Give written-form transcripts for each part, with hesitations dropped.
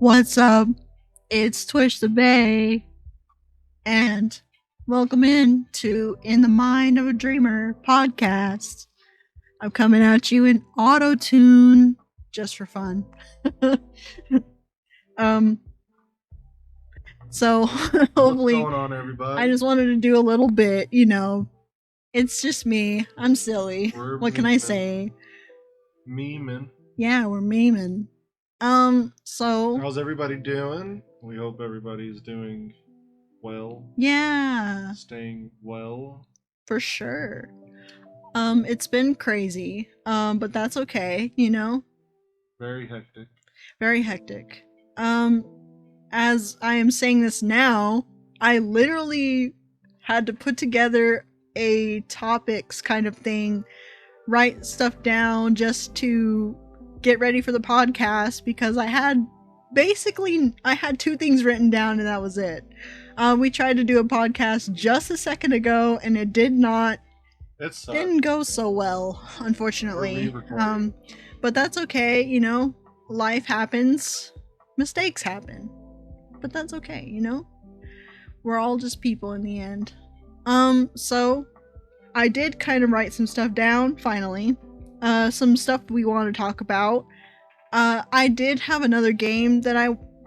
What's up? It's Twish the Bay, and welcome in to In the Mind of a Dreamer podcast. I'm coming at you in auto tune just for fun. um, so What's hopefully, going on, everybody? I just wanted to do a little bit. It's just me. I'm silly. What can I say? Memeing. Yeah, we're memeing. So How's everybody doing? We hope everybody's doing well. Yeah, Staying well. for sure. It's been crazy. But that's okay, Very hectic. Very hectic. Um, as I am saying this now, I literally had to put together a topics kind of thing, write stuff down just to get ready for the podcast because I had two things written down and that was it. We tried to do a podcast just a second ago and it didn't go so well, unfortunately. But that's okay, life happens, mistakes happen, but that's okay. We're all just people in the end. So I did kind of write some stuff down finally, some stuff we want to talk about. I did have another game that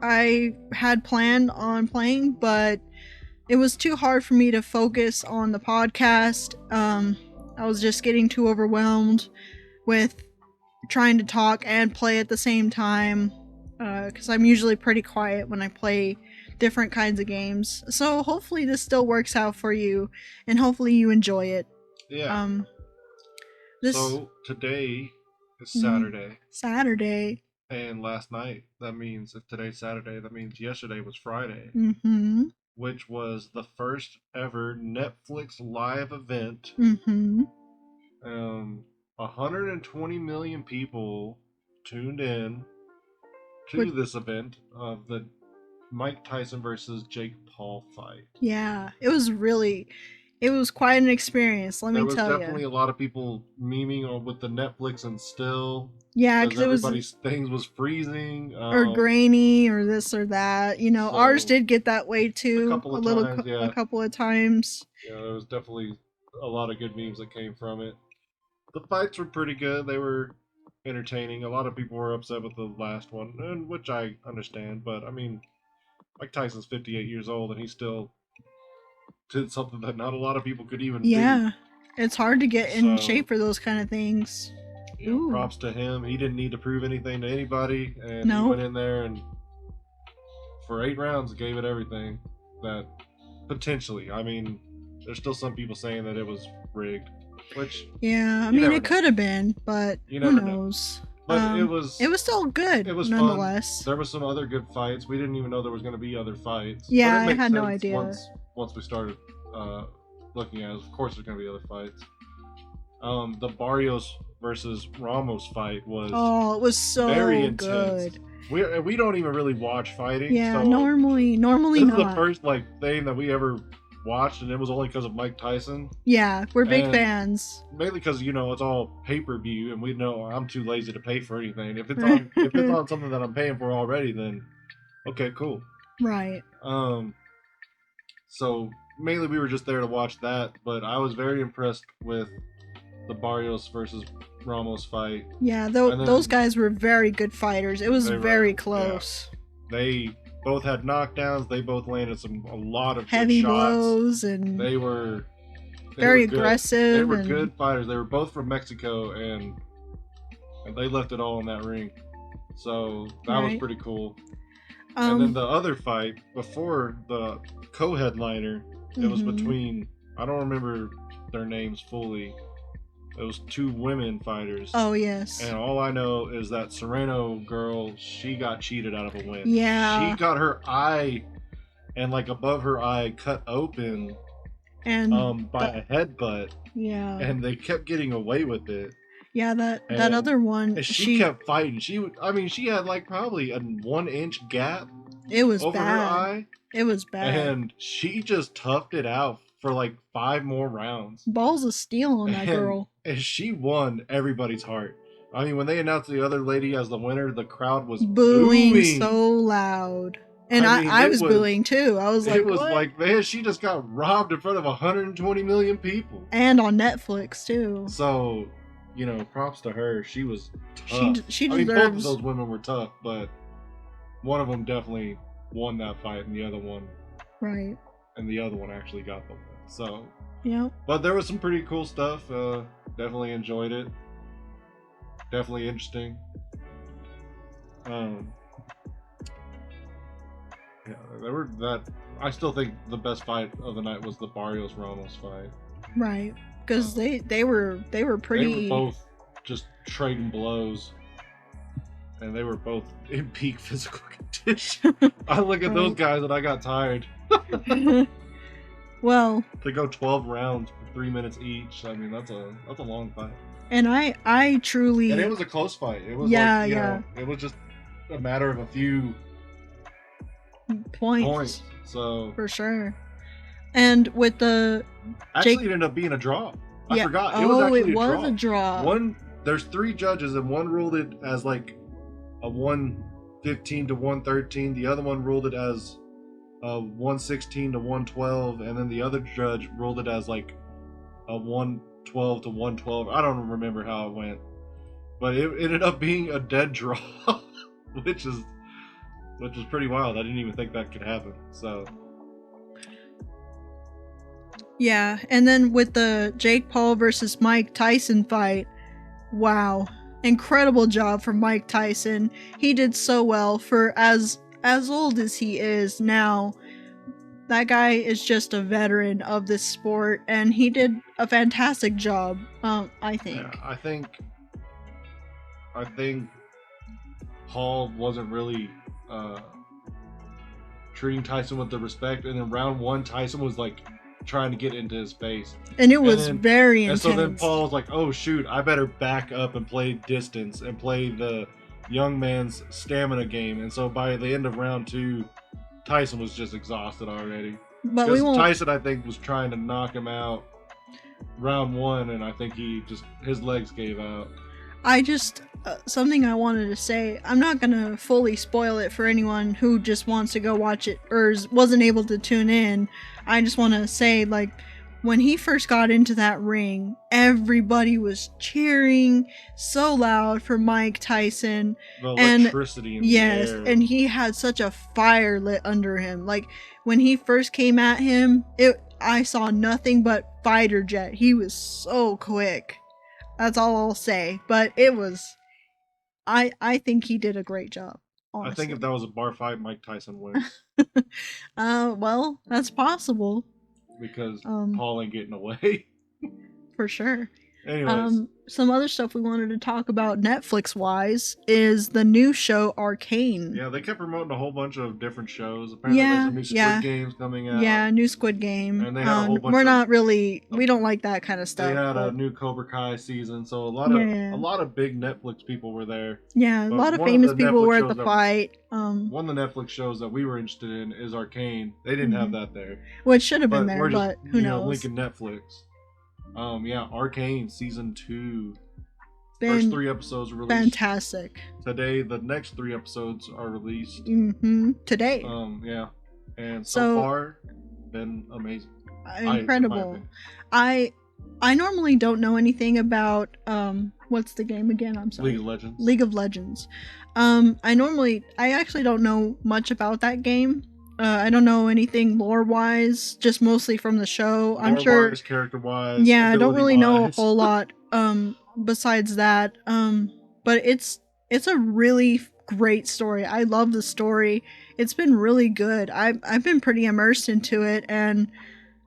I had planned on playing, but it was too hard for me to focus on the podcast. I was just getting too overwhelmed with trying to talk and play at the same time, because I'm usually pretty quiet when I play different kinds of games. So hopefully this still works out for you, and hopefully you enjoy it. Yeah. So today is Saturday. Saturday. And last night, that means if today's Saturday, that means yesterday was Friday. Mm-hmm. Which was the first ever Netflix live event. Mm-hmm. 120 million people tuned in to this event of the Mike Tyson versus Jake Paul fight. Yeah, it was quite an experience, let me tell you. There was definitely a lot of people memeing with the Netflix and still. Yeah, because everybody's things was freezing. Or grainy or this or that. So ours did get that way too. A couple of times. Yeah, there was definitely a lot of good memes that came from it. The fights were pretty good. They were entertaining. A lot of people were upset with the last one, and which I understand. But I mean, Mike Tyson's 58 years old, and he still did something that not a lot of people could even do. Yeah, it's hard to get in shape for those kind of things. Props to him. He didn't need to prove anything to anybody, and he went in there and for 8 rounds gave it everything. That potentially, I mean, there's still some people saying that it was rigged. Which I mean, it could have been, but who knows? But it was still good. It was nonetheless. Fun. There was some other good fights. We didn't even know there was going to be other fights. Yeah, I had no idea. Once we started looking at it, of course there's going to be other fights. The Barrios versus Ramos fight was it was so very intense. Good. We don't even really watch fighting. Yeah, so normally this not. This is the first thing that we ever watched, and it was only because of Mike Tyson. Yeah, we're big fans. Mainly because it's all pay-per-view, and we know I'm too lazy to pay for anything. If it's on if it's on something that I'm paying for already, then okay, cool. Right. So mainly we were just there to watch that, but I was very impressed with the Barrios versus Ramos fight. Yeah, those guys were very good fighters. It was very close. Yeah. They both had knockdowns. They both landed a lot of heavy good shots. blows, and they were very aggressive. They were good fighters. They were both from Mexico, and they left it all in that ring. So that was pretty cool. And then the other fight before the co-headliner, it was between, I don't remember their names fully. It was 2 women fighters. Oh, yes. And all I know is that Serrano girl, she got cheated out of a win. Yeah. She got her eye and above her eye cut open and by a headbutt. Yeah. And they kept getting away with it. Yeah, that other one. And she kept fighting. She had probably a 1-inch gap. It was over bad. Her eye. It was bad. And she just toughed it out for 5 more rounds. Balls of steel on that girl. And she won everybody's heart. I mean, when they announced the other lady as the winner, the crowd was booing so loud. And I was booing too. I was like, it was what? like, man, she just got robbed in front of 120 million people. And on Netflix too. So, you know, props to her. She was tough. She deserves... I mean, both of those women were tough, but one of them definitely won that fight, and the other one... Right. And the other one actually got the win. So... Yeah. But there was some pretty cool stuff. Definitely enjoyed it. Definitely interesting. Yeah, there were that. I still think the best fight of the night was the Barrios Ramos fight. Right, because they were pretty. They were both just trading blows, and they were both in peak physical condition. I look at those guys and I got tired. Well, to go 12 rounds for 3 minutes each. I mean, that's a long fight. And I truly... And it was a close fight. It was you know, it was just a matter of a few points. So for sure. And with the actually it ended up being a draw. I forgot. It was actually a draw. There's 3 judges, and one ruled it as like a 115 to 113. The other one ruled it as 116 to 112, and then the other judge ruled it as like a 112 to 112. I don't remember how it went, but it ended up being a dead draw, which is pretty wild. I didn't even think that could happen. So yeah, and then with the Jake Paul versus Mike Tyson fight, wow, incredible job from Mike Tyson. He did so well for as old as he is now. That guy is just a veteran of this sport, and he did a fantastic job. I think. Yeah, I think Paul wasn't really treating Tyson with the respect, and in round 1, Tyson was like trying to get into his face, and it was very intense. And so then Paul was like, "Oh shoot, I better back up and play distance and play the young man's stamina game." And so by the end of round 2, Tyson was just exhausted already. But Tyson, I think, was trying to knock him out round 1, and I think his legs gave out. I just something I wanted to say. I'm not gonna fully spoil it for anyone who just wants to go watch it or wasn't able to tune in. I just want to say, like, when he first got into that ring, everybody was cheering so loud for Mike Tyson. The electricity in the air. And he had such a fire lit under him. Like, when he first came at him, I saw nothing but fighter jet. He was so quick. That's all I'll say. But it was... I think he did a great job, honestly. I think if that was a bar fight, Mike Tyson wins. Well, that's possible. Because Paul ain't getting away. For sure. Anyways. Some other stuff we wanted to talk about Netflix-wise is the new show Arcane. Yeah, they kept promoting a whole bunch of different shows. Apparently there's some new Squid Games coming out. Yeah, new Squid Game. And they had a whole bunch we don't like that kind of stuff. They had a new Cobra Kai season, so a lot of big Netflix people were there. Yeah, a lot of famous people were at the fight. One of the Netflix shows that we were interested in is Arcane. They didn't have that there. Well, it should have been there, but who knows? Linking Netflix. Arcane season 2. First 3 episodes were released. Fantastic. Today, the next 3 episodes are released. Today. And so far, been amazing. Incredible. I normally don't know anything about what's the game again? I'm sorry. League of Legends. I actually don't know much about that game. I don't know anything lore-wise, just mostly from the show. I'm sure character-wise. Yeah, I don't really know a whole lot besides that. But it's a really great story. I love the story. It's been really good. I've been pretty immersed into it, and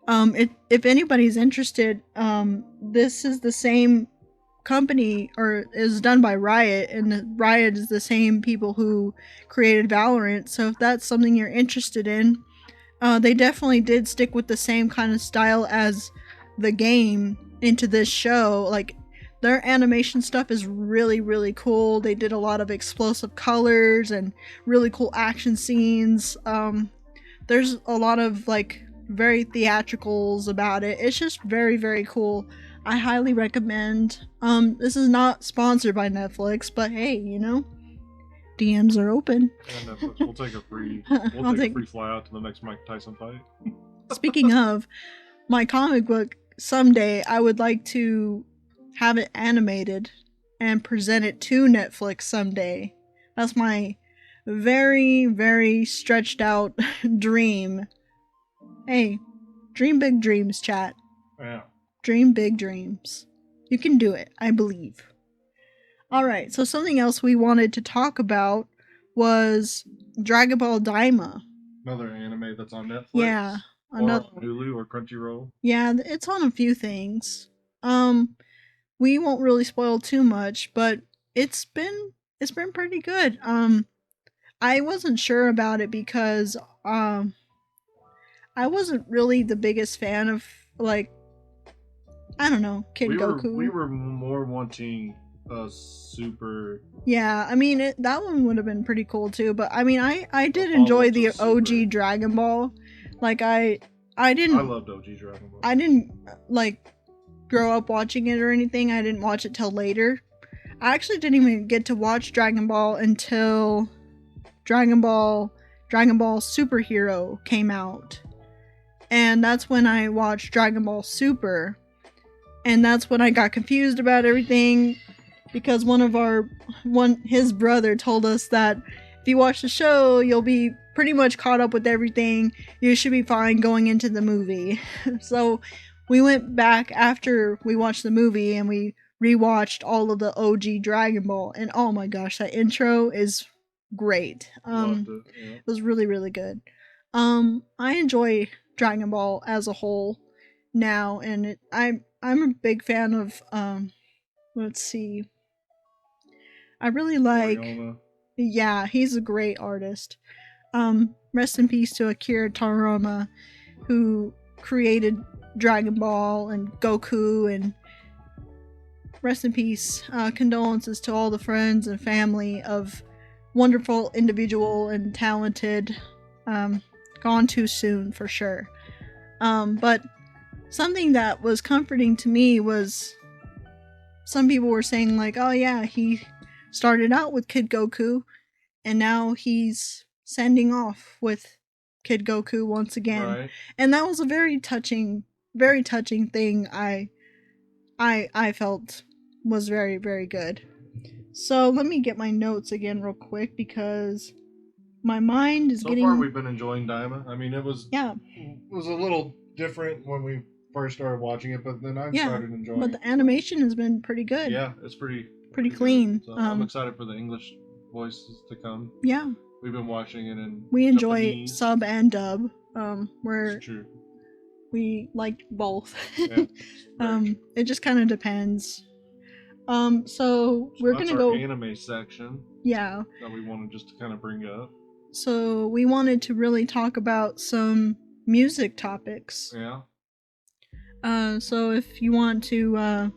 if anybody's interested, this is the same company, or is done by Riot, and Riot is the same people who created Valorant. So if that's something you're interested in, they definitely did stick with the same kind of style as the game into this show. Like, their animation stuff is really, really cool. They did a lot of explosive colors and really cool action scenes. There's a lot of like very theatricals about it. It's just very, very cool. I highly recommend. This is not sponsored by Netflix, but hey, you know, DMs are open. Yeah, Netflix. We'll take a free fly out to the next Mike Tyson fight. Speaking of my comic book, someday I would like to have it animated and present it to Netflix someday. That's my very, very stretched out dream. Hey, dream big dreams, chat. Yeah. Dream big dreams. You can do it, I believe. Alright, so something else we wanted to talk about was Dragon Ball Daima. Another anime that's on Netflix. Yeah. Another or Hulu or Crunchyroll. Yeah, it's on a few things. We won't really spoil too much, but it's been pretty good. I wasn't sure about it because I wasn't really the biggest fan of, like, I don't know, Goku. We were more wanting a super. Yeah, I mean that one would have been pretty cool too. But I mean, I did enjoy the OG Dragon Ball. Like I didn't. I loved OG Dragon Ball. I didn't like grow up watching it or anything. I didn't watch it till later. I actually didn't even get to watch Dragon Ball until Dragon Ball Superhero came out. And that's when I watched Dragon Ball Super. And that's when I got confused about everything, because his brother told us that if you watch the show, you'll be pretty much caught up with everything. You should be fine going into the movie. So we went back after we watched the movie and we rewatched all of the OG Dragon Ball, and oh my gosh, that intro is great. Loved it. Yeah. It was really, really good. I enjoy Dragon Ball as a whole now, and I'm a big fan of let's see. I really like Toriyama. Yeah, he's a great artist. Rest in peace to Akira Toriyama, who created Dragon Ball and Goku, and rest in peace. Condolences to all the friends and family of wonderful individual and talented. Gone too soon for sure. But something that was comforting to me was some people were saying, like, oh yeah, he started out with Kid Goku and now he's sending off with Kid Goku once again. Right. And that was a very touching thing. I felt was very, very good. So let me get my notes again real quick, because my mind is getting... So far we've been enjoying Daima. I mean, it was a little different when we first started watching it, but then I started enjoying it. But the animation has been pretty good. Yeah, it's pretty clean. So I'm excited for the English voices to come. Yeah. We've been watching it in We enjoy Japanese. Sub and dub. It's true. We like both. Yeah, it just kind of depends. So we're gonna go anime section. Yeah. That we wanted just to kind of bring up. So we wanted to really talk about some music topics. Yeah. So if you want to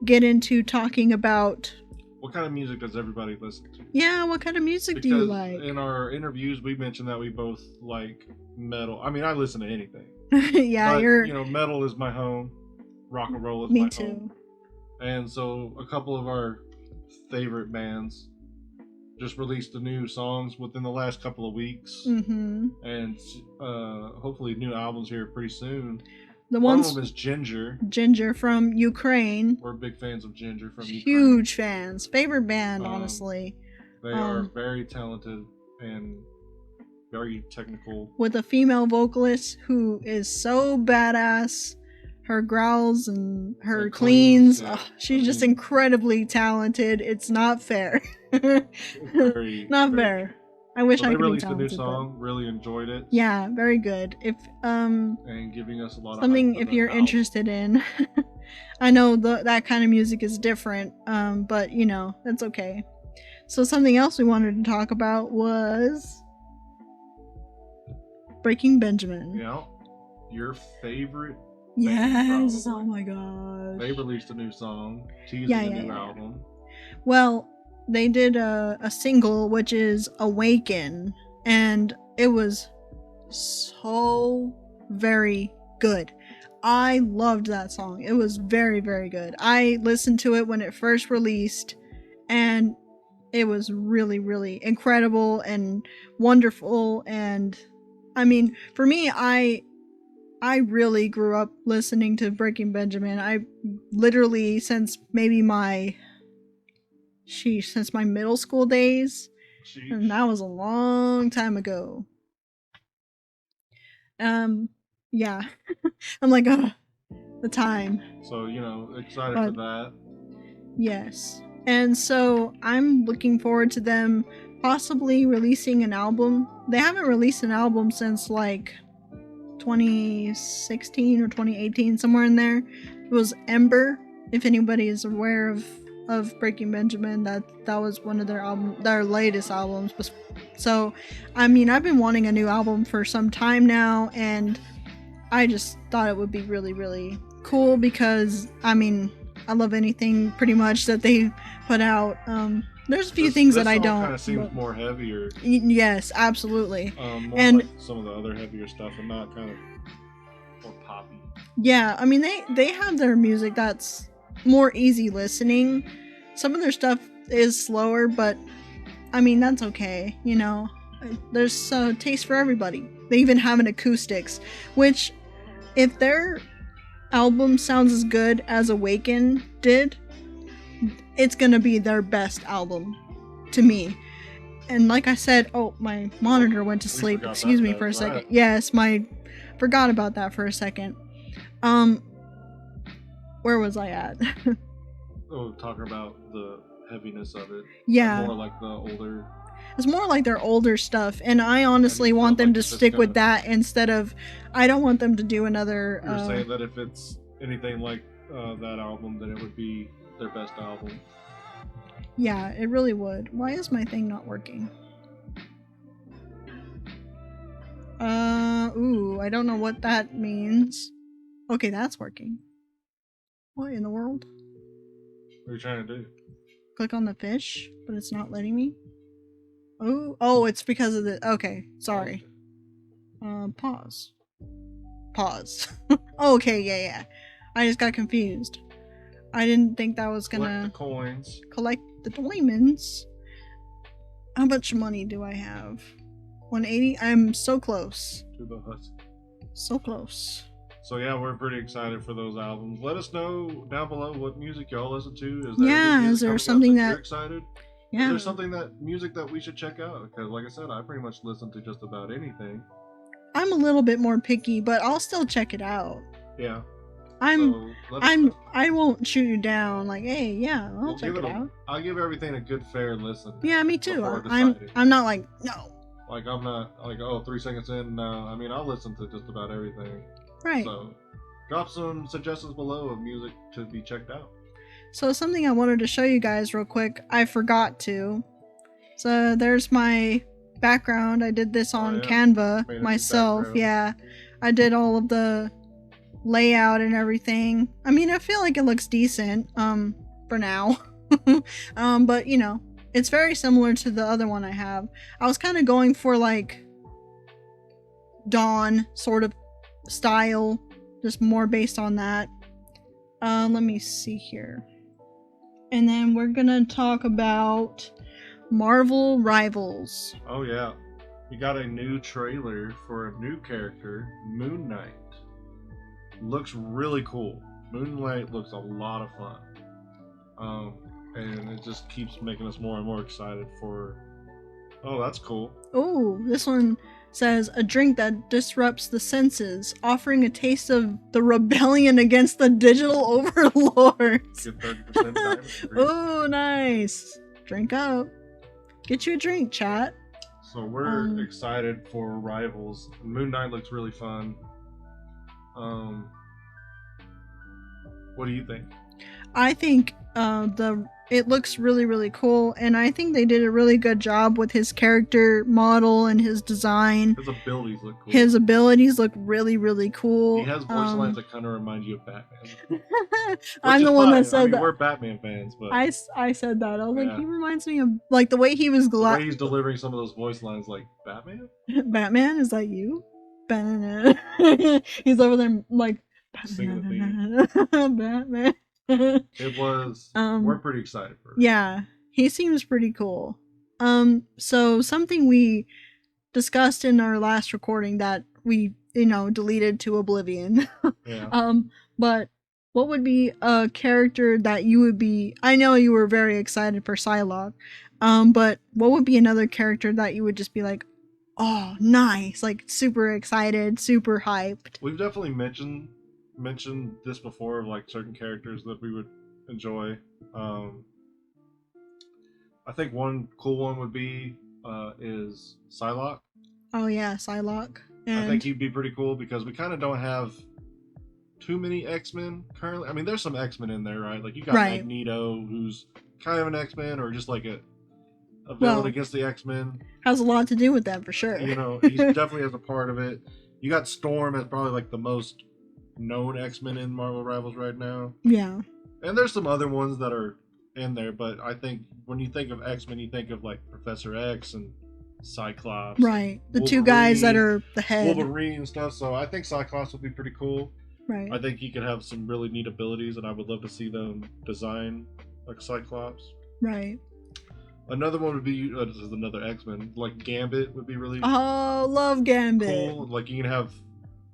get into talking about what kind of music does everybody listen to? Yeah, what kind of music do you like? In our interviews, we mentioned that we both like metal. I mean, I listen to anything. Yeah, but, metal is my home. Rock and roll is my home. Me too. And so a couple of our favorite bands just released the new songs within the last couple of weeks. Mm-hmm. And hopefully new albums here pretty soon. One of them is Ginger. Ginger from Ukraine. We're big fans of Ginger from Ukraine. Huge fans. Favorite band, honestly. They are very talented and very technical. With a female vocalist who is so badass. Her growls and her cleans. Yeah. She's just incredibly talented. It's not fair. Not fair. I wish I could be talented. They released a new song. Really enjoyed it. Yeah, very good. If and giving us a lot something if you're interested in. I know that kind of music is different, but that's okay. So something else we wanted to talk about was Breaking Benjamin. Yeah, your favorite. Yes. Oh my gosh. They released a new song, teasing a new album. Well, they did a single, which is Awaken, and it was so very good. I loved that song. It was very, very good. I listened to it when it first released, and it was really, really incredible and wonderful. And I mean, for me, I really grew up listening to Breaking Benjamin. I literally, since maybe since my middle school days. Sheesh. And that was a long time ago. Yeah. I'm like, the time. So, excited for that. Yes. And so I'm looking forward to them possibly releasing an album. They haven't released an album since like 2016 or 2018, somewhere in there. It was Ember, if anybody is aware of Breaking Benjamin. That was one of their latest albums. So, I mean, I've been wanting a new album for some time now, and I just thought it would be really, really cool because, I mean, I love anything pretty much that they put out. There's a few things that I don't. Kind of seems more heavier. Yes, absolutely. More and like some of the other heavier stuff, and not kind of more poppy. Yeah, I mean they have their music that's more easy listening. Some of their stuff is slower, but I mean that's okay. There's taste for everybody. They even have an acoustics, which if their album sounds as good as Awaken did, it's gonna be their best album to me. And like I said, my monitor went to sleep. Excuse me for a second. Right. Yes, forgot about that for a second. Where was I at? Talking about the heaviness of it. Yeah. More like the older. It's more like their older stuff, and I honestly want them to stick with that instead of. I don't want them to do another. You're saying that if it's anything like that album, then it would be their best album. Yeah, it really would. Why is my thing not working? I don't know what that means. Okay, that's working. What in the world? What are you trying to do? Click on the fish, but it's not letting me. Oh, it's because of the. Okay, sorry. Pause. Okay, yeah. I just got confused. I didn't think that was gonna collect the diamonds. How much money do I have? 180. I'm so close. To the husk. So close. So yeah, we're pretty excited for those albums. Let us know down below what music y'all listen to. Is there something that you're excited? Yeah. Is there something music that we should check out? Because like I said, I pretty much listen to just about anything. I'm a little bit more picky, but I'll still check it out. Yeah. I won't shoot you down like, hey, yeah, I'll check it out. I'll give everything a good fair listen. Yeah, me too. I'm not like, no. Like I'm not like 3 seconds in. No, I mean I'll listen to just about everything. Right. So, drop some suggestions below of music to be checked out. So something I wanted to show you guys real quick. I forgot to. So there's my background. I did this on Canva myself. Yeah, I did all of the layout and everything. I mean, I feel like it looks decent. For now. But it's very similar to the other one I have. I was kind of going for like Dawn sort of style, just more based on that. Let me see here. And then we're gonna talk about Marvel Rivals. Oh yeah, we got a new trailer for a new character, Moon Knight. Looks really cool. Moon Knight looks a lot of fun. And it just keeps making us more and more excited for. Oh, that's cool. Oh, this one says a drink that disrupts the senses, offering a taste of the rebellion against the digital overlords. Get 30% oh, nice. Drink up. Get you a drink, chat. So we're excited for Rivals. Moon Knight looks really fun. What do you think? I think it looks really, really cool, and I think they did a really good job with his character model and his design. His abilities look cool. His abilities look really, really cool. He has voice lines that kind of remind you of Batman. I'm the one that said that. We're Batman fans, but I said that. I was like, he reminds me of like the way he was the way he's delivering some of those voice lines, like Batman. Batman, is that you? He's over there like singing the theme. Batman. It was. We're pretty excited for it. Yeah, he seems pretty cool. So something we discussed in our last recording that we, deleted to oblivion. Yeah. But what would be a character that you would be? I know you were very excited for Psylocke. But what would be another character that you would just be like, oh, nice, like super excited, super hyped? We've definitely mentioned this before, of like certain characters that we would enjoy. I think one cool one would be is Psylocke. Oh yeah, Psylocke. And I think he'd be pretty cool because we kind of don't have too many X-Men currently. I mean, there's some X-Men in there, right? Like you got Magneto, who's kind of an X-Men, or just like a villain against the X-Men. Has a lot to do with that for sure. He definitely has a part of it. You got Storm as probably like the most known X-Men in Marvel Rivals right now. Yeah. And there's some other ones that are in there, but I think when you think of X-Men, you think of like Professor X and Cyclops. Right. The two guys that are the head. Wolverine and stuff. So I think Cyclops would be pretty cool. Right. I think he could have some really neat abilities, and I would love to see them design like Cyclops. Right. Another one would be this is another X-Men, like Gambit would be really love Gambit. Cool. Like you can have,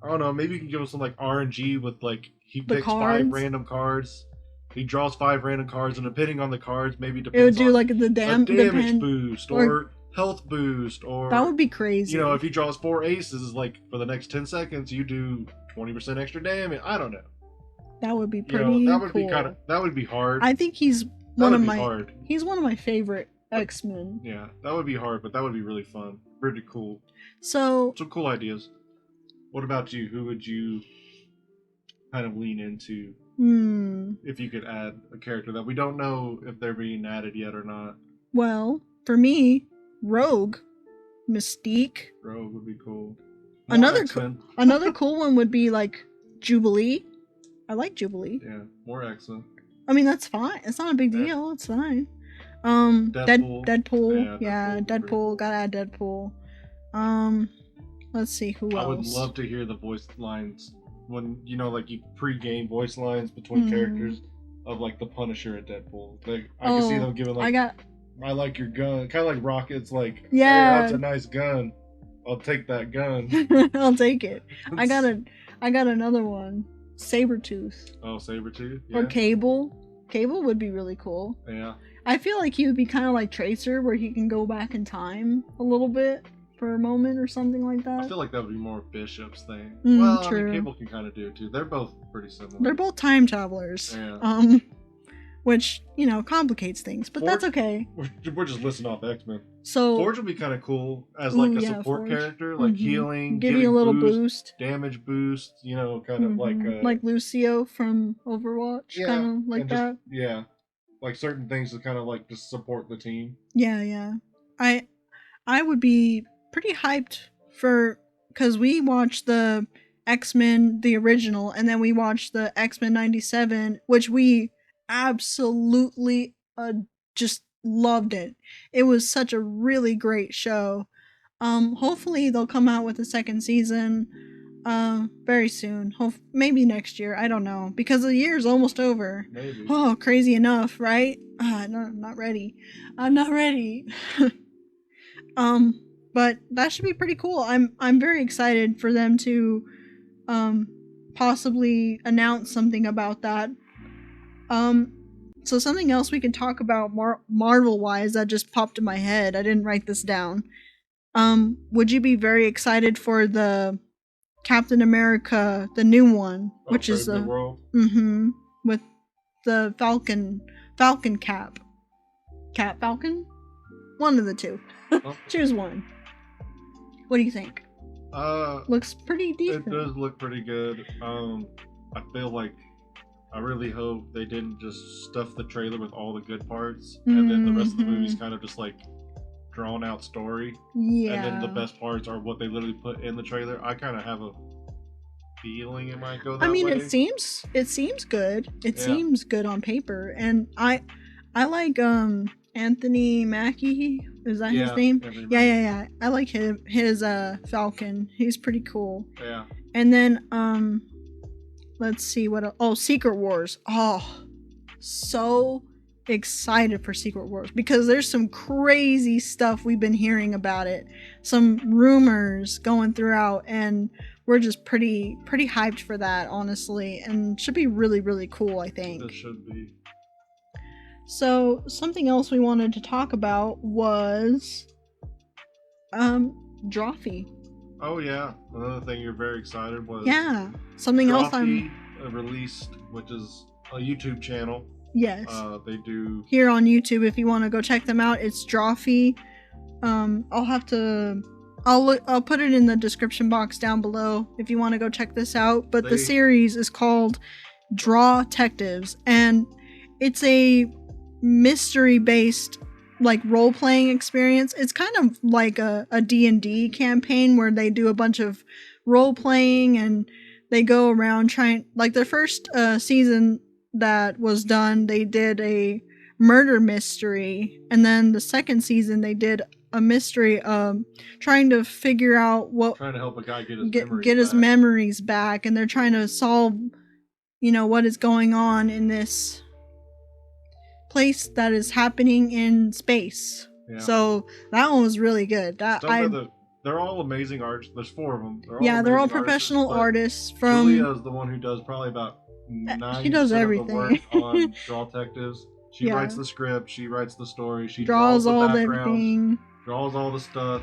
I don't know, maybe you can give him some like RNG with like he picks 5 random cards. He draws 5 random cards, and depending on the cards, maybe it would do like the damage boost or health boost, or that would be crazy. If he draws 4 aces, like for the next 10 seconds, you do 20% extra damage. I don't know. That would be pretty. That would be that would be hard. I think he's one of my favorite X-Men. Yeah, that would be hard, but that would be really fun. Pretty cool. So some cool ideas. What about you? Who would you kind of lean into if you could add a character that we don't know if they're being added yet or not? Well, for me, Rogue, Mystique. Rogue would be cool. Another cool one would be like Jubilee. I like Jubilee. Yeah, more X-Men. I mean, that's fine. It's not a big deal. It's fine. Deadpool. Deadpool. Yeah, Deadpool. Gotta add Deadpool. Let's see who else. I would love to hear the voice lines when like you pre-game voice lines between characters of like the Punisher and Deadpool. Like I can see them giving like, I like your gun, kind of like Rocket's like, yeah, hey, that's a nice gun. I'll take that gun. I'll take it. I got another one. Sabretooth. Oh, Sabretooth? Yeah. Or Cable. Cable would be really cool. Yeah. I feel like he would be kind of like Tracer, where he can go back in time a little bit for a moment or something like that. I feel like that would be more Bishop's thing. Well, true. I mean, Cable can kind of do it too. They're both pretty similar. They're both time travelers. Yeah. Which, complicates things, but that's okay. We're just listing off X-Men. So Forge would be kind of cool as like a support character, like healing, giving a little boost, damage boost, kind of like Lucio from Overwatch, kind of like that. Like certain things to kind of like just support the team. Yeah. I would be pretty hyped because we watched the X-Men, the original, and then we watched the X-Men 97, which we absolutely just loved it. It was such a really great show. Hopefully they'll come out with a second season very soon. Maybe next year. I don't know, because the year's almost over. Maybe. Oh, crazy enough, right? No, I'm not ready. But that should be pretty cool. I'm very excited for them to possibly announce something about that. So something else we can talk about Marvel-wise that just popped in my head. I didn't write this down. Would you be very excited for the Captain America, the new one, which is the world? With the Falcon cap. Cap Falcon? One of the two. Choose one. What do you think? Looks pretty decent. It does look pretty good. I feel like I really hope they didn't just stuff the trailer with all the good parts, and then the rest of the movie's kind of just like drawn out story. Yeah. And then the best parts are what they literally put in the trailer. I kind of have a feeling it might go that way. I mean, it seems good. It seems good on paper, and I like Anthony Mackie. Is that his name? Yeah. I like his Falcon. He's pretty cool. Yeah. And then let's see what. Oh, Secret Wars. Oh, so excited for Secret Wars because there's some crazy stuff we've been hearing about it. Some rumors going throughout, and we're just pretty hyped for that, honestly, and should be really, really cool, I think. It should be. So, something else we wanted to talk about was Drawfee. Oh yeah, another thing you're very excited was something Drawfee else I'm released, which is a YouTube channel. Yes. They do here on YouTube. If you want to go check them out, it's Drawfee. I'll put it in the description box down below if you want to go check this out. But the series is called Drawtectives, and it's a mystery-based like role-playing experience. It's kind of like a D&D campaign where they do a bunch of role-playing and they go around trying, like their first season that was done, they did a murder mystery, and then the second season they did a mystery trying to figure out trying to help a guy get his memories back, and they're trying to solve what is going on in this place that is happening in space. So that one was really good. They're all amazing artists. There's 4 of them. They're all professional artists. From Julia is the one who does probably about 90% she does everything. of the work on Drawtectives. She writes the script, she writes the story, she draws all the everything, draws all the stuff,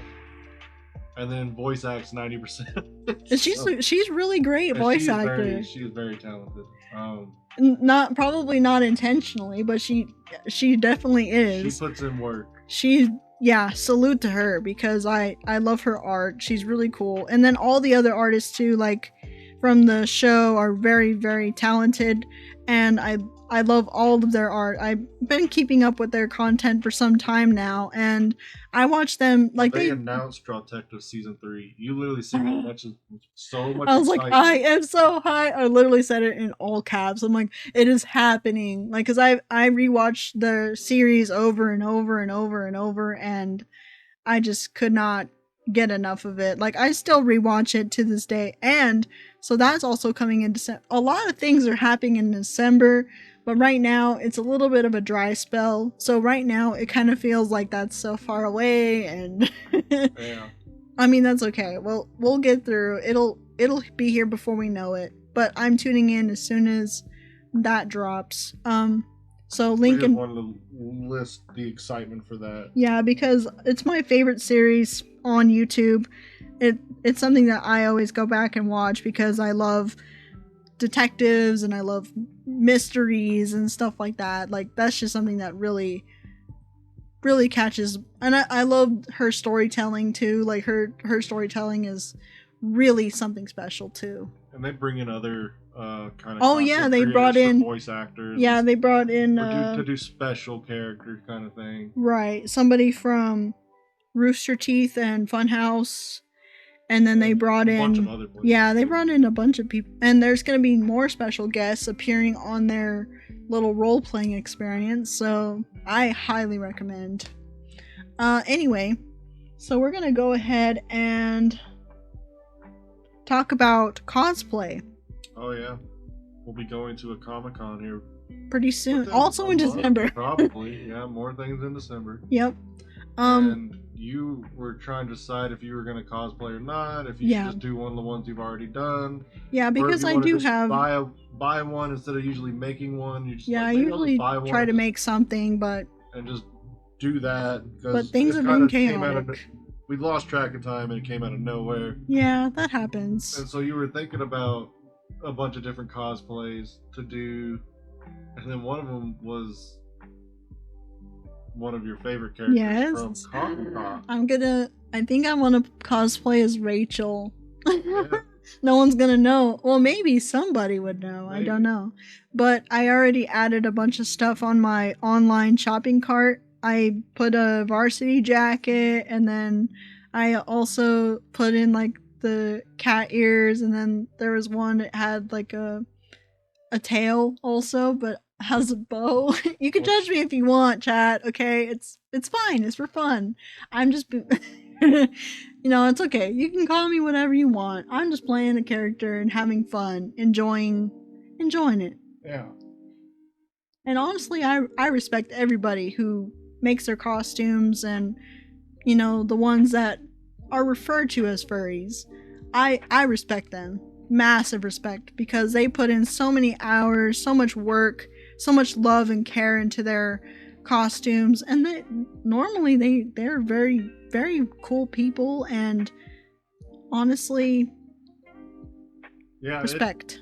and then voice acts 90%. She's really great voice actor. She is very talented. Probably not intentionally, but she definitely is. She puts in work. Salute to her, because I love her art. She's really cool. And then all the other artists too, like from the show, are very, very talented, and I love all of their art. I've been keeping up with their content for some time now, and I watch them like they announced Drawtectives season 3. You literally see so much. I was excitement. like, I am so high. I literally said it in all caps. I'm like, it is happening. Like, cause I rewatched the series over and over and over and over, and I just could not get enough of it. Like, I still rewatch it to this day, and so that's also coming in December. A lot of things are happening in December. But right now, it's a little bit of a dry spell. So right now, it kind of feels like that's so far away, and I mean, that's okay. We'll get through. It'll be here before we know it. But I'm tuning in as soon as that drops. So Lincoln wanted to list the excitement for that. Yeah, because it's my favorite series on YouTube. It's something that I always go back and watch because I love detectives and I love mysteries and stuff like that. Like, that's just something that really catches, and I love her storytelling too. Like, her storytelling is really something special too. And they bring in other kind of they brought in voice actors. Yeah, they brought in to do special character kind of thing. Right, somebody from Rooster Teeth and Funhouse. And then they brought in they brought in a bunch of people, and there's going to be more special guests appearing on their little role-playing experience, so I highly recommend. Anyway, so we're going to go ahead and talk about cosplay. Oh yeah, we'll be going to a Comic-Con here pretty soon, also in December. Probably, yeah, more things in December. Yep. And you were trying to decide if you were going to cosplay or not, if you should just do one of the ones you've already done. Yeah, because I do have buy one instead of usually making one. You just I usually try to make something, and just do that. But things have been chaotic. We lost track of time and it came out of nowhere. Yeah, that happens. And so you were thinking about a bunch of different cosplays to do, and then one of them was one of your favorite characters from Comic-Con. I think I want to cosplay as Rachel. Yeah. No one's gonna know. Well, maybe somebody would know. Maybe. I don't know. But I already added a bunch of stuff on my online shopping cart. I put a varsity jacket, and then I also put in like the cat ears, and then there was one that had like a tail also, but has a bow. You can judge me if you want, chat. Okay, it's fine. It's for fun. I'm just, it's okay. You can call me whatever you want. I'm just playing a character and having fun, enjoying enjoying it. Yeah. And honestly, I respect everybody who makes their costumes and, you know, the ones that are referred to as furries. I respect them. Massive respect, because they put in so many hours, so much work, so much love and care into their costumes, and they're very, very cool people, and honestly, yeah, respect.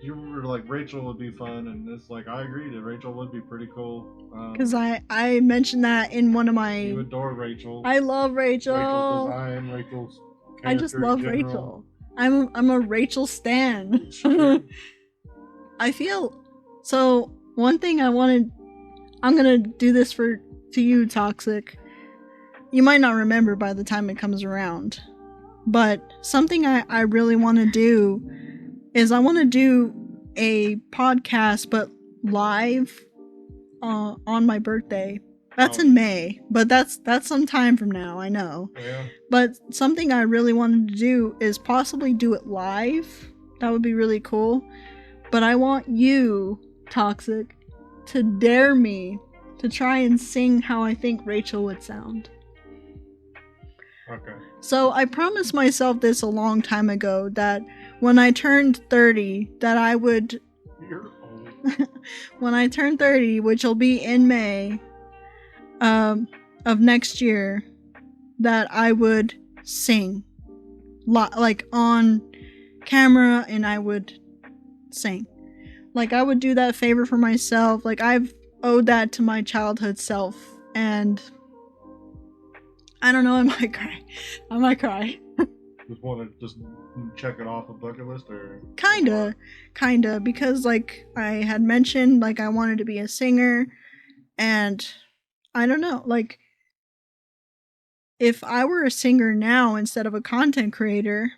You were like, Rachel would be fun, and it's like, I agree that Rachel would be pretty cool. Because I mentioned that in one of my... You adore Rachel. I love Rachel. Rachel's design, Rachel's character I just love in Rachel. I'm a Rachel stan. I feel... So, one thing I'm gonna do this to you, Toxic. You might not remember by the time it comes around. But something I really want to do is I want to do a podcast, but live on my birthday. That's in May, but that's some time from now, I know. Yeah. But something I really wanted to do is possibly do it live. That would be really cool. But I want you, Toxic, to dare me to try and sing how I think Rachel would sound. Okay. So I promised myself this a long time ago, that when I turned 30, that I would... You're old. When I turn 30, which will be in May of next year, that I would sing. Like on camera, and I would sing. Like, I would do that favor for myself. Like, I've owed that to my childhood self, and... I don't know, I might cry. Just want to check it off a bucket list, or Kinda, because like I had mentioned, like I wanted to be a singer, and I don't know, like if I were a singer now instead of a content creator,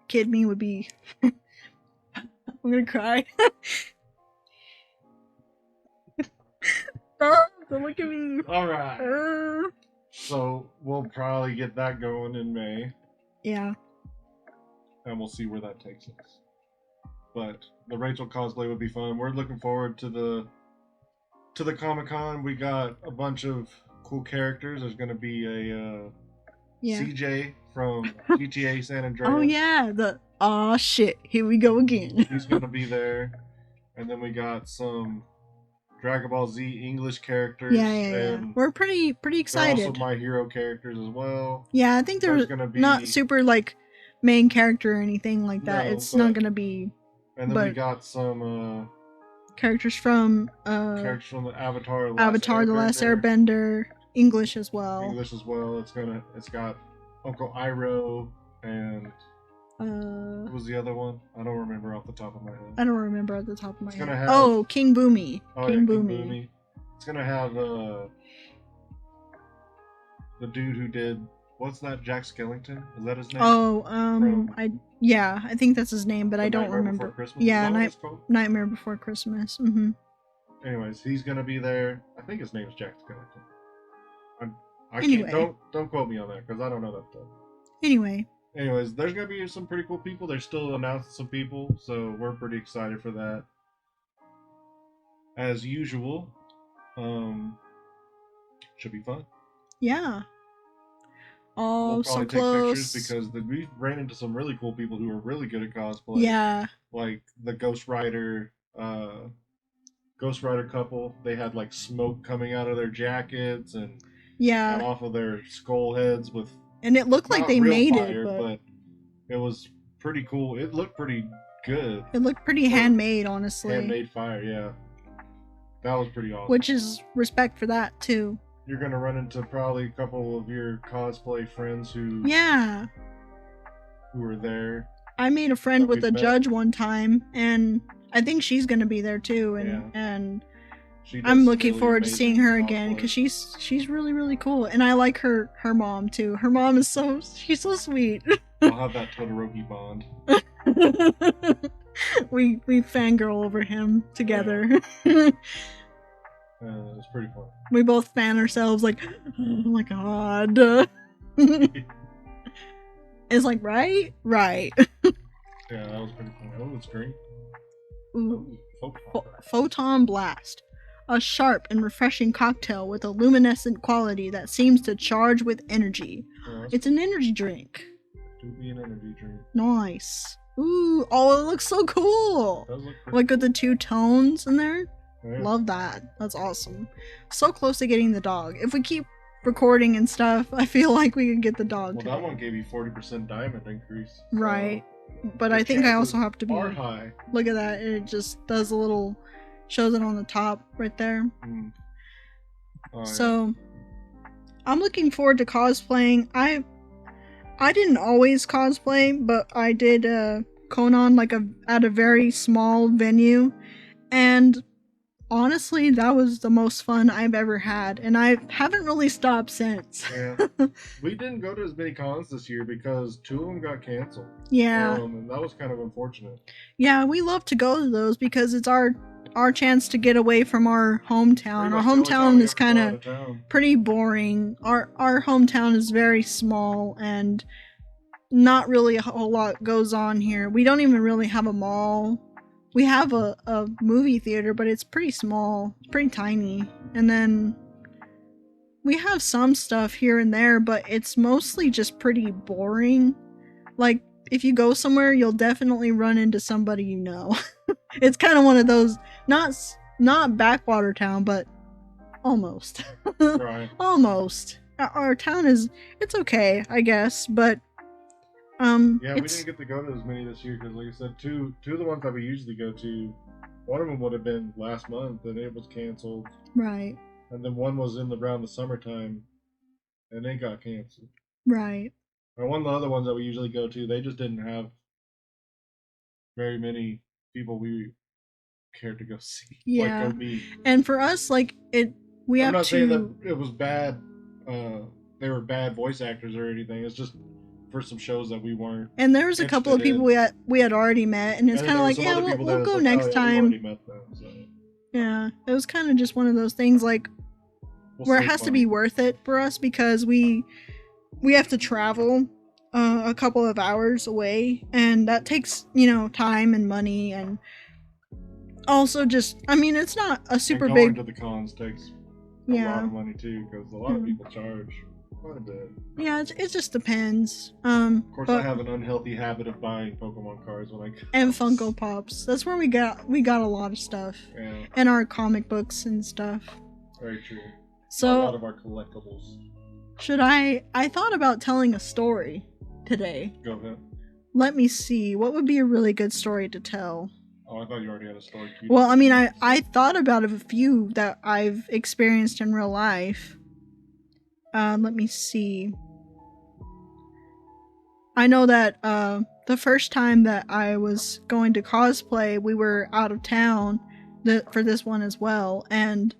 kid me would be... I'm gonna cry. Don't look at me. All right. So we'll probably get that going in May. Yeah. And we'll see where that takes us. But the Rachel cosplay would be fun. We're looking forward to the Comic-Con. We got a bunch of cool characters. There's going to be a CJ from GTA San Andreas. Oh yeah, aw shit, here we go again. He's going to be there. And then we got some Dragon Ball Z English characters. Yeah. We're pretty excited. Also My Hero characters as well. Yeah, I think there's gonna be... not super like main character or anything like that. It's not gonna be... And then we got some characters from the Avatar The Last Airbender, English as well. It's got Uncle Iroh and what was the other one? I don't remember off the top of my head. I don't remember at the top of my head. Have... King Boomy. King Boomy. It's gonna have the dude who did... What's that? Jack Skellington? Is that his name? I think that's his name, but I don't remember. Yeah, Nightmare Before Christmas. Mm-hmm. Anyways, he's gonna be there. I think his name's Jack Skellington. Anyway. Don't quote me on that, because I don't know that stuff. Anyways, there's gonna be some pretty cool people. They're still announcing some people, so we're pretty excited for that. As usual, should be fun. Yeah. We'll so probably close. take pictures, because we ran into some really cool people who are really good at cosplay. Yeah. Like the Ghost Rider couple. They had like smoke coming out of their jackets and off of their skull heads with... And it looked like they made fire, it, but it was pretty cool. It looked pretty good. It looked pretty handmade, honestly. Handmade fire, yeah. That was pretty awesome. Which is respect for that, too. You're going to run into probably a couple of your cosplay friends who were there. I made a friend with a judge one time, and I think she's going to be there, too. And I'm looking forward to seeing her again, because she's really, really cool. And I like her mom, too. Her mom is she's so sweet. We'll have that Todoroki bond. we fangirl over him together. Yeah. It's pretty fun. We both fan ourselves like, oh my god. It's like, right? Yeah, that was pretty fun. Oh, Let's drink. Ooh. Photon Blast. A sharp and refreshing cocktail with a luminescent quality that seems to charge with energy. It's an energy drink. Do be an energy drink. Nice. Ooh, oh, it looks so cool. It does look like with the 2 tones in there. Yeah. Love that. That's awesome. So close to getting the dog. If we keep recording and stuff, I feel like we could get the dog. Well, that one gave you 40% diamond increase. So right. But I think I also have to be high. Look at that. It just does a little, shows it on the top right there. So I'm looking forward to cosplaying. I didn't always cosplay, but I did Conan at a very small venue, and honestly, that was the most fun I've ever had, and I haven't really stopped since. Yeah. We didn't go to as many cons this year because 2 of them got canceled. Yeah. And that was kind of unfortunate. Yeah, we love to go to those because it's our chance to get away from our hometown. Our hometown is kind of pretty boring. Our hometown is very small and not really a whole lot goes on here. We don't even really have a mall. We have a movie theater, but it's pretty small. It's pretty tiny. And then we have some stuff here and there, but it's mostly just pretty boring. Like, if you go somewhere, you'll definitely run into somebody you know. It's kind of one of those, not backwater town, but almost. Right. Almost. Our town it's okay, I guess, but yeah, we didn't get to go to as many this year because, like I said, two of the ones that we usually go to, one of them would have been last month and it was canceled. Right. And then one was around the summertime and it got canceled. Right. And one of the other ones that we usually go to, they just didn't have very many people we cared to go see. Yeah. Like go meet. And for us, like, I'm not saying that it was bad, they were bad voice actors or anything. It's just for some shows that we weren't. And there was a couple of people we had already met, and it's kind of like, yeah, we'll go next time. Met them, so. Yeah, it was kind of just one of those things, like, where it has to be worth it for us because we have to travel a couple of hours away, and that takes, time and money, and also just, I mean, it's not a super and big. Going to the cons takes a lot of money too, because a lot of people charge quite a bit. Yeah, it just depends. Of course, I have an unhealthy habit of buying Pokemon cards when I go. And Funko Pops. That's where we got a lot of stuff. Yeah. And our comic books and stuff. Very true. So a lot of our collectibles. I thought about telling a story today. Go ahead. Let me see. What would be a really good story to tell? Oh, I thought you already had a story. Well, I mean, I thought about a few that I've experienced in real life. Let me see. I know that the first time that I was going to cosplay, we were out of town for this one as well, and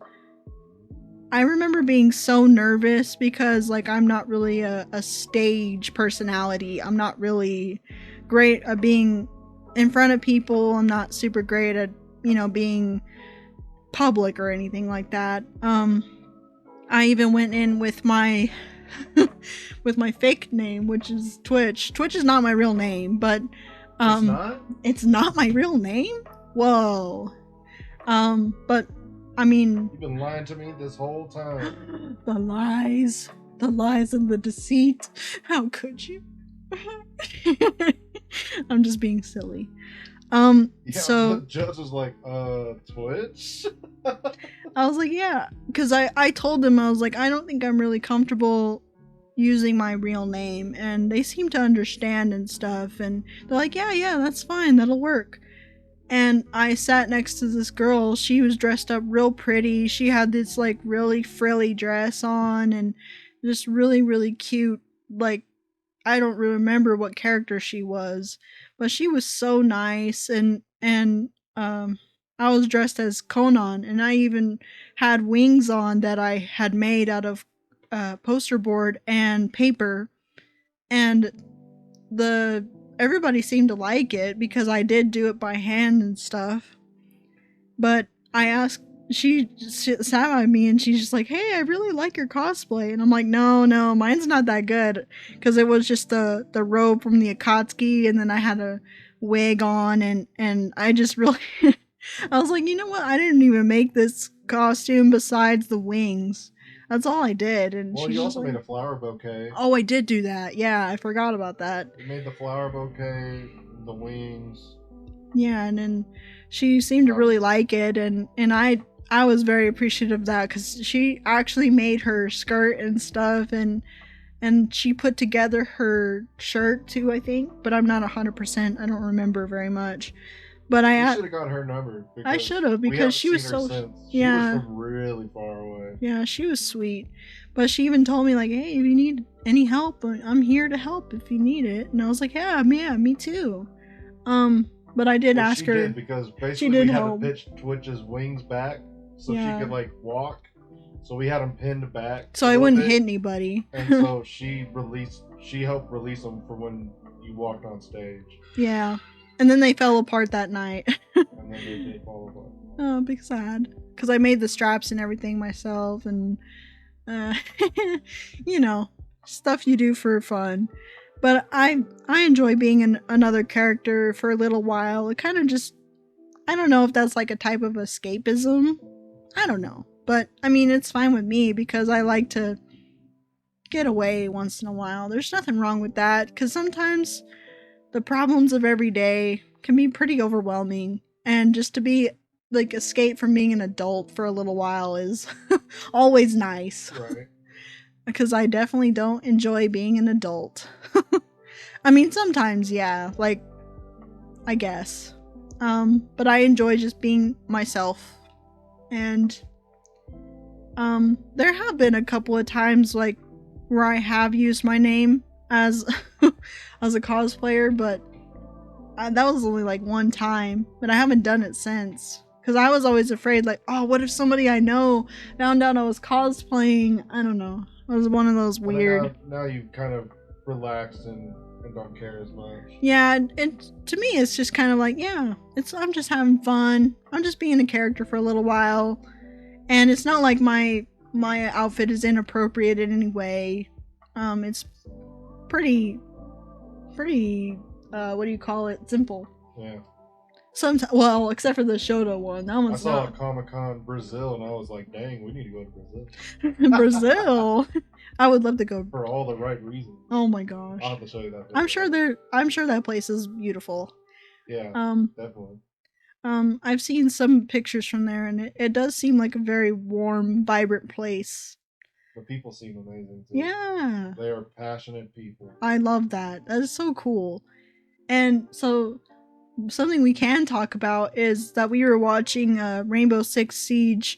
I remember being so nervous because, like, I'm not really a stage personality. I'm not really great at being in front of people. I'm not super great at, being public or anything like that. I even went in with my with my fake name, which is Twitch. Twitch is not my real name, but it's not my real name? Whoa. But I mean, you've been lying to me this whole time. The lies and the deceit. How could you? I'm just being silly. So the judge was like, Twitch? I was like, yeah, because I told them, I was like, I don't think I'm really comfortable using my real name, and they seem to understand and stuff, and they're like, yeah, that's fine, that'll work. And I sat next to this girl. She was dressed up real pretty. She had this, like, really frilly dress on and just really, really cute. Like, I don't remember what character she was, but she was so nice. And I was dressed as Conan, and I even had wings on that I had made out of poster board and paper. And everybody seemed to like it because I did do it by hand and stuff. But I asked, she sat by me and she's just like, hey, I really like your cosplay. And I'm like, no, mine's not that good. Because it was just the robe from the Akatsuki, and then I had to wig on, and I just really I was like, you know what? I didn't even make this costume besides the wings. That's all I did. And well, you also made a flower bouquet. Oh, I did do that. Yeah, I forgot about that. You made the flower bouquet, the wings. Yeah, and then she seemed to really like it, and I was very appreciative of that because she actually made her skirt and stuff, and she put together her shirt too, I think, but I'm not 100%. I don't remember very much. But I should have got her number. I should have, because she was so she was from really far away. Yeah, she was sweet. But she even told me, like, hey, if you need any help, I'm here to help if you need it. And I was like, yeah, me too. But I did ask her. Did, because basically we had to pitch Twitch's wings back so she could like walk. So we had them pinned back. So I wouldn't hit anybody. And so she helped release them for when you walked on stage. Yeah. And then they fell apart that night. And then they did fall apart. Oh, big sad. Because I made the straps and everything myself, and you know, stuff you do for fun. But I enjoy being another character for a little while. It kind of just, I don't know if that's like a type of escapism. I don't know. But I mean, it's fine with me because I like to get away once in a while. There's nothing wrong with that, because sometimes the problems of every day can be pretty overwhelming, and just to be like escape from being an adult for a little while is always nice. Right. Because I definitely don't enjoy being an adult. I mean, sometimes, yeah, like, I guess. But I enjoy just being myself. And there have been a couple of times, like, where I have used my name as as a cosplayer, but that was only like one time, but I haven't done it since. Because I was always afraid, like, oh, what if somebody I know found out I was cosplaying? I don't know. It was one of those weird... Now you've kind of relaxed and don't care as much. Yeah, and to me, it's just kind of like, yeah, I'm just having fun. I'm just being a character for a little while. And it's not like my outfit is inappropriate in any way. It's pretty, what do you call it? Simple. Yeah. Sometimes, well, except for the Shoto one. That one's I saw a Comic-Con Brazil, and I was like, dang, we need to go to Brazil. Brazil? I would love to go. For all the right reasons. Oh my gosh. I'll have to show you that. I'm sure that place is beautiful. Yeah, definitely. I've seen some pictures from there, and it does seem like a very warm, vibrant place. The people seem amazing too. Yeah. They are passionate people. I love that. That is so cool. And so something we can talk about is that we were watching Rainbow Six Siege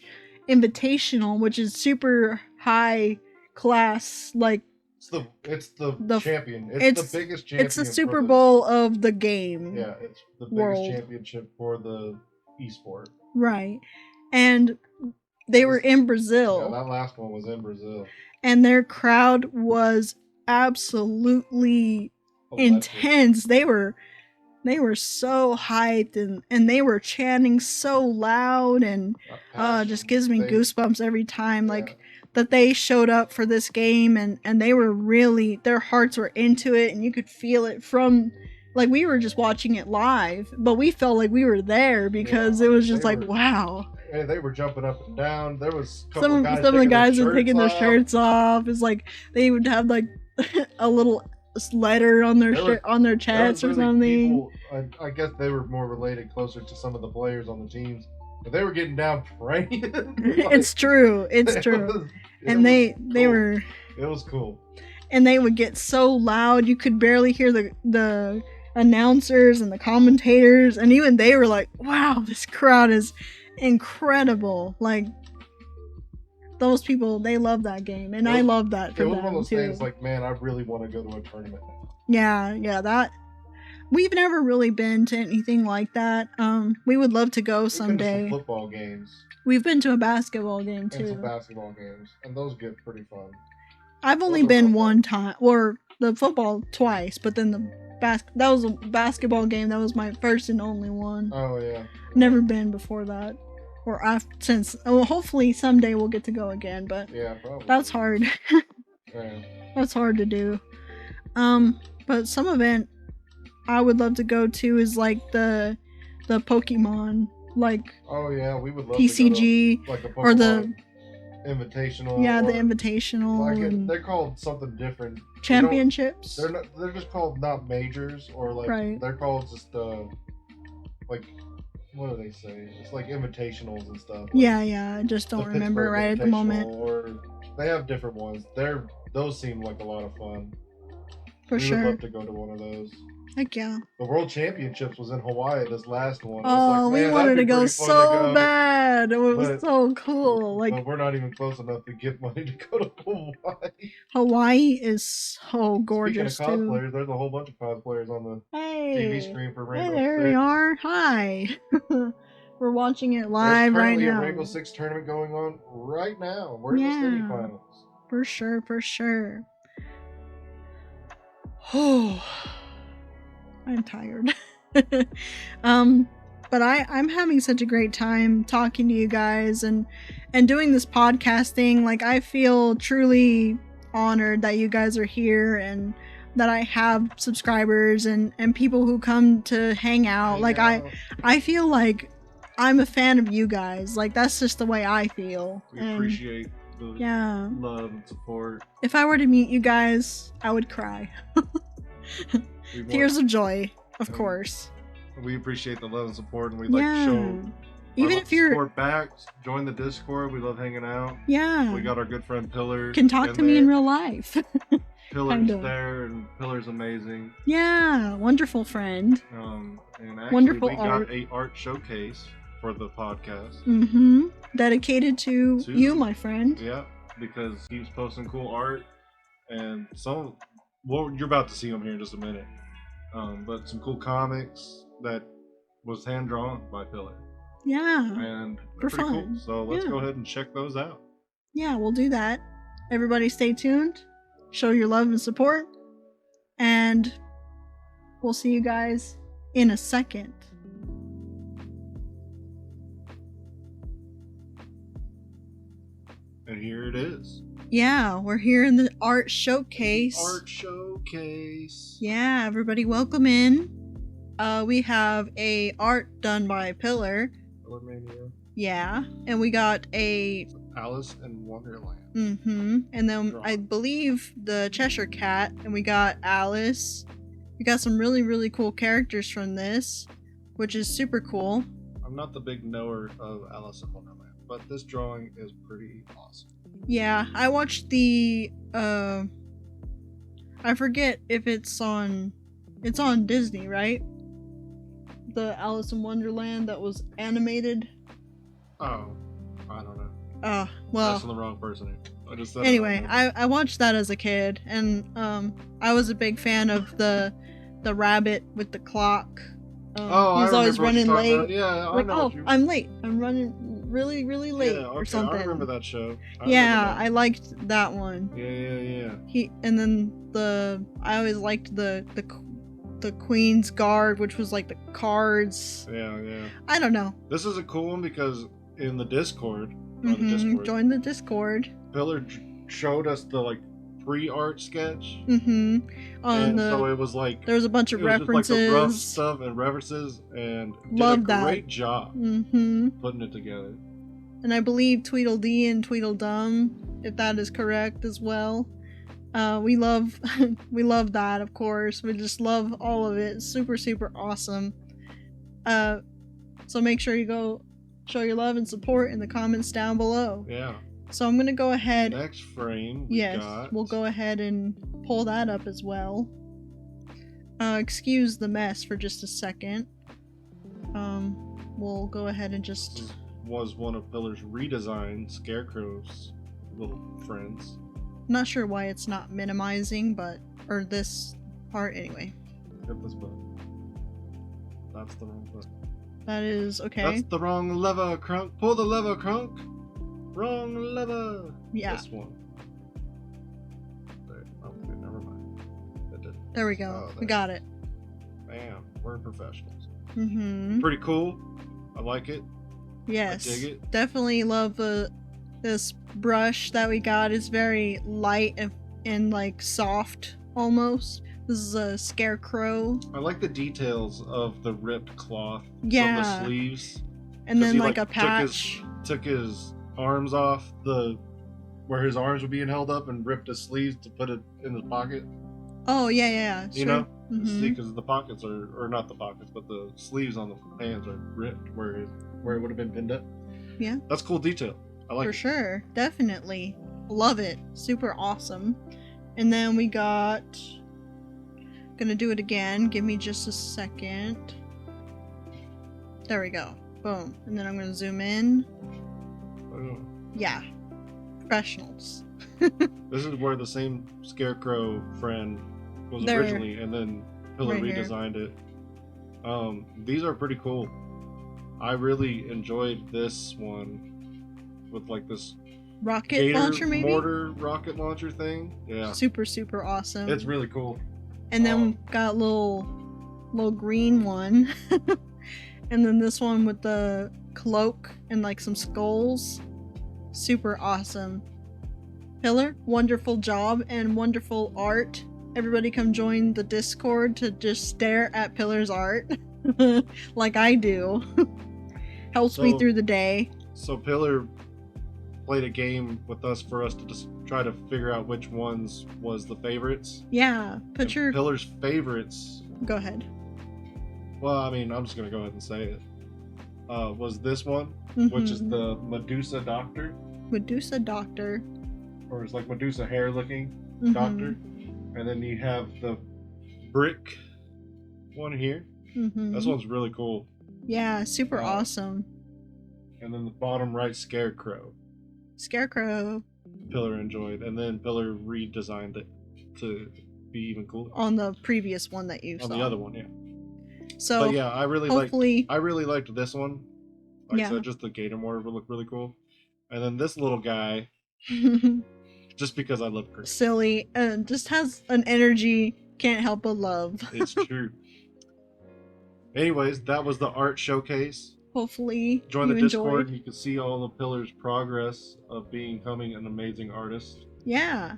Invitational, which is super high class, like it's the champion. It's the biggest champion. It's the Super Bowl of the game. Yeah, it's the biggest championship for the esport. Right. And they were in Brazil. Yeah, that last one was in Brazil. And their crowd was absolutely intense. They were so hyped, and they were chanting so loud, and just gives me goosebumps every time. Like that they showed up for this game, and they were really, their hearts were into it, and you could feel it from, like, we were just watching it live, but we felt like we were there because it was just like, wow. Hey, they were jumping up and down. There was some of the guys were taking their shirts off. It's like they would have like a little letter on their on their chest or something. People, I guess they were more related, closer to some of the players on the teams. But they were getting down praying. It's true. It's true. And they were. It was cool. And they would get so loud you could barely hear the announcers and the commentators, and even they were like, "Wow, this crowd is incredible!" Like, those people, they love that game, and I love that for them too. It was one of those things like, man, I really want to go to a tournament now. Yeah, that. We've never really been to anything like that. We would love to go someday. We've been to some football games. We've been to a basketball game too. And some basketball games, and those get pretty fun. I've only been one time, or the football twice, but then that was a basketball game. That was my first and only one. Oh yeah. Never been before that, or since. Well, hopefully someday we'll get to go again, but yeah, probably. That's hard. Yeah. That's hard to do. But some event I would love to go to is like the Pokemon, like oh yeah, we would love TCG to go to, like a Pokemon or the Invitational. Yeah, the Invitational. Like they're called something different. Championships. They're just called not majors, or like they're called just like, what do they say? It's like invitationals and stuff. Like yeah. I just don't remember right at the moment. Or they have different ones. Those seem like a lot of fun. For sure. We would love to go to one of those. Heck yeah. The World Championships was in Hawaii, this last one. Oh, we wanted to go so bad. It was so cool. But we're not even close enough to get money to go to Hawaii. Hawaii is so gorgeous. Speaking of cosplayers, there's a whole bunch of cosplayers on the TV screen for Rainbow Six. There we are. Hi. We're watching it live right now. There's currently a Rainbow Six tournament going on right now. We're in the semifinals. For sure. Oh, I'm tired. But I'm having such a great time talking to you guys and doing this podcasting. Like, I feel truly honored that you guys are here and that I have subscribers and people who come to hang out. I feel like I'm a fan of you guys. Like, that's just the way I feel. We appreciate the love and support. If I were to meet you guys, I would cry. Tears of joy, of course. We appreciate the love and support, and we'd like to show even if you're support back. Join the Discord. We love hanging out. Yeah, we got our good friend Pillar. Can talk to me in real life. Pillar's there, and Pillar's amazing. Yeah, wonderful friend. And actually, wonderful we got a art showcase for the podcast. Dedicated to you, my friend. Yeah, because he keeps posting cool art, and you're about to see him here in just a minute. But some cool comics that was hand drawn by Pillar. Yeah. And they're pretty cool. So let's go ahead and check those out. Yeah, we'll do that. Everybody stay tuned. Show your love and support. And we'll see you guys in a second. And here it is. Yeah, we're here in the art showcase. Yeah, everybody welcome in. We have a art done by Pillar. Yeah, and we got a Alice in Wonderland. And then I believe the Cheshire Cat, and we got Alice. We got some really, really cool characters from this, which is super cool. I'm not the big knower of Alice in Wonderland, but this drawing is pretty awesome. Yeah, I watched the I forget if it's on Disney, right? The Alice in Wonderland that was animated. Oh, I don't know. Well, that's the wrong person. Anyway, I watched that as a kid, and I was a big fan of the rabbit with the clock. He was always running late. Yeah, like, I'm late. I'm running really, really late or something. I remember that show. I liked that one. Yeah. And then I always liked the Queen's Guard, which was like the cards. Yeah. I don't know. This is a cool one because in the Discord, join the Discord. Pillar showed us the pre-art sketch. So it was like there was a bunch of references, just rough stuff and references, and did a great job putting it together. And I believe Tweedledee and Tweedledum, if that is correct as well. We love that, of course. We just love all of it. Super, super awesome. So make sure you go show your love and support in the comments down below. Yeah. So I'm gonna go ahead. Next frame. We'll go ahead and pull that up as well. Excuse the mess for just a second. We'll go ahead and just. This was one of Pillar's redesigned Scarecrow's little friends. Not sure why it's not minimizing, or this part anyway. Hit this button. That's the wrong button. That is okay. That's the wrong lever, Crunk. Pull the lever, Crunk. Wrong lever. Yeah. This one. Okay, never mind. There we go. We got it. Bam. We're professionals. Pretty cool. I like it. Yes. I dig it. Definitely love this brush that we got. Is very light and like soft almost. This is a scarecrow. I like the details of the ripped cloth from Yeah. the sleeves. And then he, like a patch. Took his arms off where his arms were being held up and ripped his sleeves to put it in his pocket. Oh yeah. You know, see, because the pockets or not the pockets, but the sleeves on the pants are ripped where it would have been pinned up. Yeah, that's cool detail. I like it. For sure, definitely love it. Super awesome. And then we got. Gonna do it again. Give me just a second. There we go. Boom. And then I'm gonna zoom in. Oh. Yeah. Professionals. This is where the same scarecrow friend was originally, and then Pillar redesigned it. These are pretty cool. I really enjoyed this one with like this rocket launcher, maybe mortar rocket launcher thing. Yeah, super awesome. It's really cool. And then we've got little green one, and then this one with the cloak and like some skulls. Super awesome. Pillar, wonderful job and wonderful art. Everybody come join the Discord to just stare at Pillar's art like I do. Helps me through the day. So Pillar played a game with us for us to just try to figure out which ones was the favorites. Yeah, Pillar's favorites. Go ahead. Well, I mean, I'm just gonna go ahead and say it. Was this one, which is the Medusa Doctor. Medusa Doctor. Or it's like Medusa hair looking Doctor. And then you have the brick one here. This one's really cool. Yeah, super awesome. And then the bottom right, Scarecrow. Pillar enjoyed, and then Pillar redesigned it to be even cooler. On the previous one that you saw. On the other one, yeah. So, but yeah, I really liked this one. Like I said, just the gator mortar would look really cool. And then this little guy, just because I love Chris. Silly, and just has an energy, can't help but love. It's true. Anyways, that was the art showcase. Hopefully join the Discord and you can see all of Pillar's progress of becoming an amazing artist. Yeah.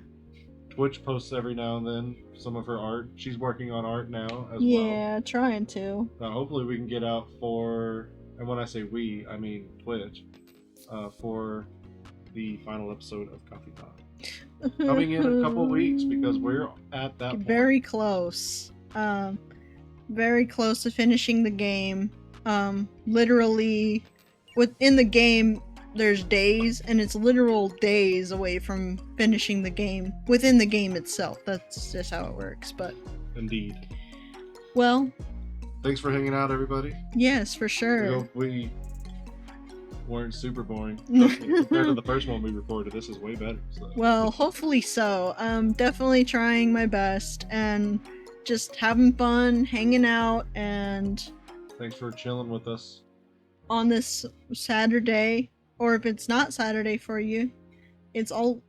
Twitch posts every now and then some of her art. She's working on art now as well. Yeah, trying to. Hopefully we can get out for, and when I say we, I mean Twitch, for the final episode of Coffee Talk. Coming in a couple weeks because we're at that point. Very close. Very close to finishing the game. Literally within the game there's days, and it's literal days away from finishing the game within the game itself. That's just how it works. But indeed. Well, thanks for hanging out, everybody. Yes, for sure. We hope we weren't super boring. Compared to the first one we recorded, this is way better. So. Well, hopefully so. I'm definitely trying my best and just having fun, hanging out, and thanks for chilling with us on this Saturday, or if it's not Saturday for you, it's all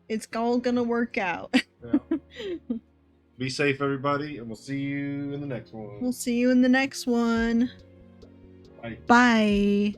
gonna work out. Yeah. Be safe, everybody, and we'll see you in the next one. We'll see you in the next one. Bye. Bye.